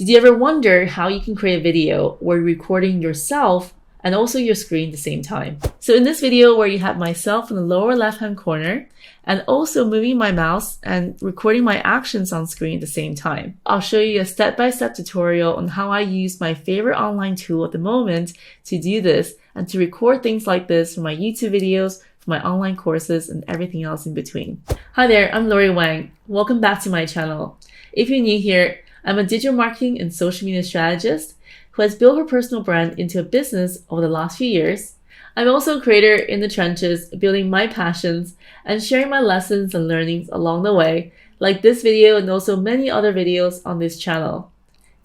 Did you ever wonder how you can create a video where you're recording yourself and also your screen at the same time? So in this video where you have myself in the lower left-hand corner and also moving my mouse and recording my actions on screen at the same time, I'll show you a step-by-step tutorial on how I use my favorite online tool at the moment to do this and to record things like this for my YouTube videos, for my online courses, and everything else in between. Hi there, I'm Laurie Wang. Welcome back to my channel. If you're new here, I'm a digital marketing and social media strategist who has built her personal brand into a business over the last few years. I'm also a creator in the trenches, building my passions and sharing my lessons and learnings along the way, like this video and also many other videos on this channel,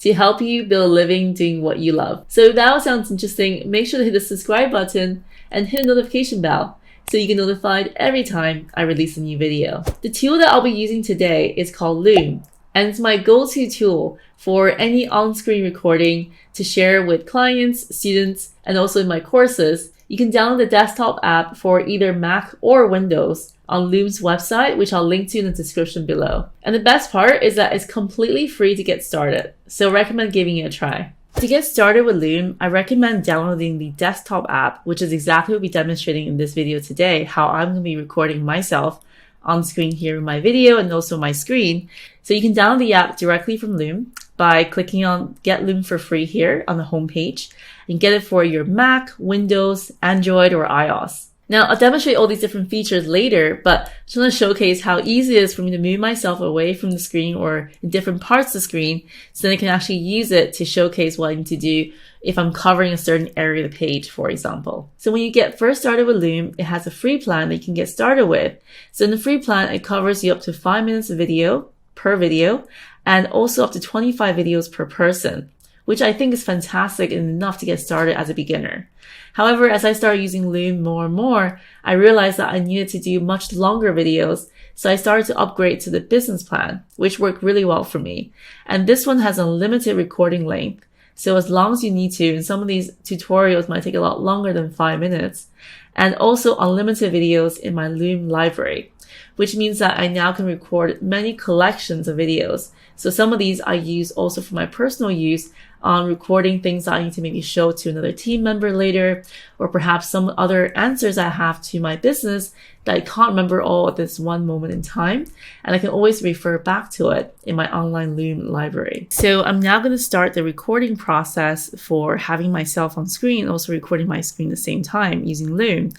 to help you build a living doing what you love. So if that all sounds interesting, make sure to hit the subscribe button and hit the notification bell so you get notified every time I release a new video. The tool that I'll be using today is called Loom, and it's my go-to tool for any on-screen recording to share with clients, students, and also in my courses. You can download the desktop app for either Mac or Windows on Loom's website, which I'll link to in the description below. And the best part is that it's completely free to get started, so I recommend giving it a try. To get started with Loom, I recommend downloading the desktop app, which is exactly what we'll be demonstrating in this video today, how I'm going to be recording myself on screen here in my video and also my screen. So you can download the app directly from Loom by clicking on Get Loom for free here on the homepage. You can get it for your Mac, Windows, Android, or iOS. Now, I'll demonstrate all these different features later, but I just want to showcase how easy it is for me to move myself away from the screen or in different parts of the screen, so then I can actually use it to showcase what I need to do if I'm covering a certain area of the page, for example. So when you get first started with Loom, it has a free plan that you can get started with. So in the free plan, it covers you up to 5 minutes of video per video and also up to 25 videos per person, which I think is fantastic and enough to get started as a beginner. However, as I started using Loom more and more, I realized that I needed to do much longer videos, so I started to upgrade to the business plan, which worked really well for me. And this one has unlimited recording length, so as long as you need to, and some of these tutorials might take a lot longer than 5 minutes, and also unlimited videos in my Loom library, which means that I now can record many collections of videos. So some of these I use also for my personal use on recording things that I need to maybe show to another team member later, or perhaps some other answers I have to my business that I can't remember all at this one moment in time. And I can always refer back to it in my online Loom library. So I'm now going to start the recording process for having myself on screen and also recording my screen at the same time using Loom.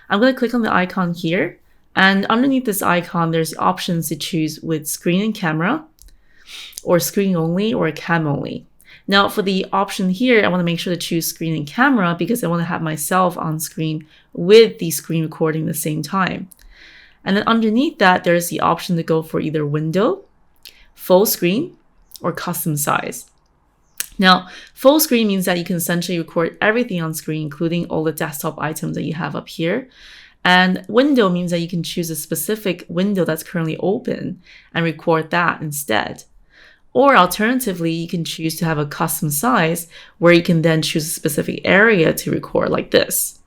I'm going to click on the icon here. And underneath this icon, there's options to choose with screen and camera, or screen only, or cam only. Now for the option here, I want to make sure to choose screen and camera because I want to have myself on screen with the screen recording at the same time. And then underneath that, there's the option to go for either window, full screen, or custom size. Now, full screen means that you can essentially record everything on screen, including all the desktop items that you have up here. And window means that you can choose a specific window that's currently open and record that instead. Or alternatively, you can choose to have a custom size where you can then choose a specific area to record like this.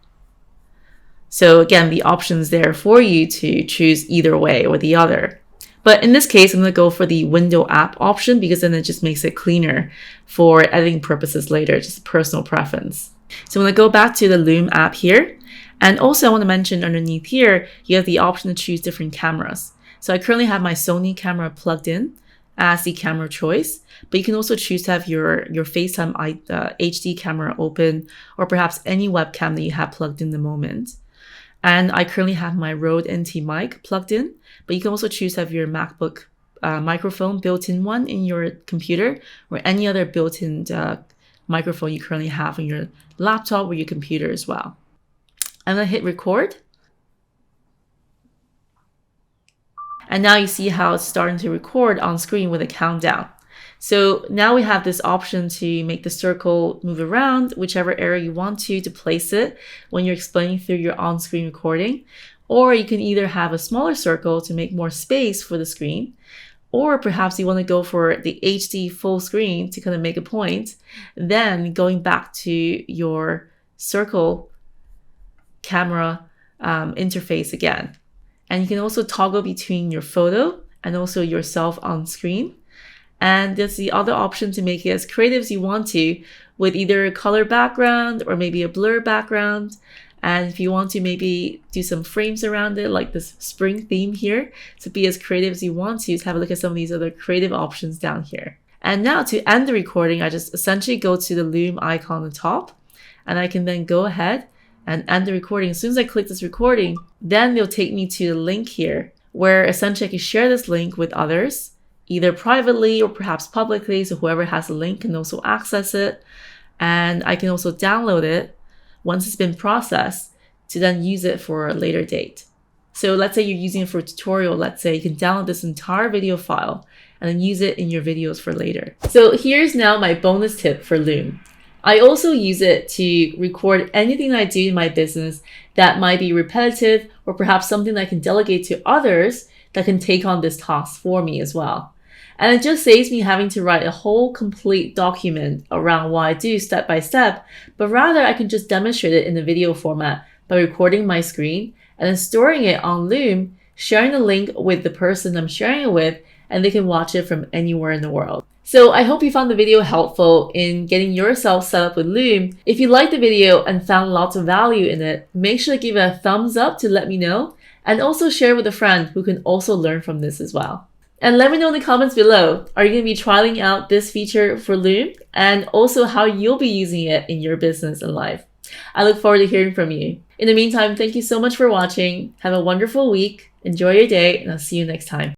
So again, the options there for you to choose either way or the other. But in this case, I'm going to go for the window app option because then it just makes it cleaner for editing purposes later, just a personal preference. So I'm going to go back to the Loom app here. And also I want to mention underneath here, you have the option to choose different cameras. So I currently have my Sony camera plugged in as the camera choice, but you can also choose to have your FaceTime HD camera open, or perhaps any webcam that you have plugged in the moment. And I currently have my Rode NT mic plugged in, but you can also choose to have your MacBook microphone, built-in one in your computer, or any other built-in microphone you currently have on your laptop or your computer as well. I'm going to hit record. And now you see how it's starting to record on screen with a countdown. So now we have this option to make the circle move around whichever area you want to place it when you're explaining through your on-screen recording. Or you can either have a smaller circle to make more space for the screen, or perhaps you want to go for the HD full screen to kind of make a point, then going back to your circle camera interface again. And you can also toggle between your photo and also yourself on screen. And there's the other option to make it as creative as you want to, with either a color background or maybe a blur background. And if you want to maybe do some frames around it, like this spring theme here, to be as creative as you want to, have a look at some of these other creative options down here. And now to end the recording, I just essentially go to the Loom icon on the top, and I can then go ahead and end the recording. As soon as I click this recording, then they'll take me to the link here, where essentially I can share this link with others, either privately or perhaps publicly, so whoever has the link can also access it. And I can also download it once it's been processed to then use it for a later date. So let's say you're using it for a tutorial. Let's say you can download this entire video file and then use it in your videos for later. So here's now my bonus tip for Loom. I also use it to record anything that I do in my business that might be repetitive, or perhaps something that I can delegate to others that can take on this task for me as well. And it just saves me having to write a whole complete document around what I do step by step, but rather I can just demonstrate it in a video format by recording my screen and then storing it on Loom, sharing the link with the person I'm sharing it with, and they can watch it from anywhere in the world. So I hope you found the video helpful in getting yourself set up with Loom. If you liked the video and found lots of value in it, make sure to give it a thumbs up to let me know, and also share with a friend who can also learn from this as well. And let me know in the comments below, are you going to be trialing out this feature for Loom, and also how you'll be using it in your business and life? I look forward to hearing from you. In the meantime, thank you so much for watching. Have a wonderful week. Enjoy your day, and I'll see you next time.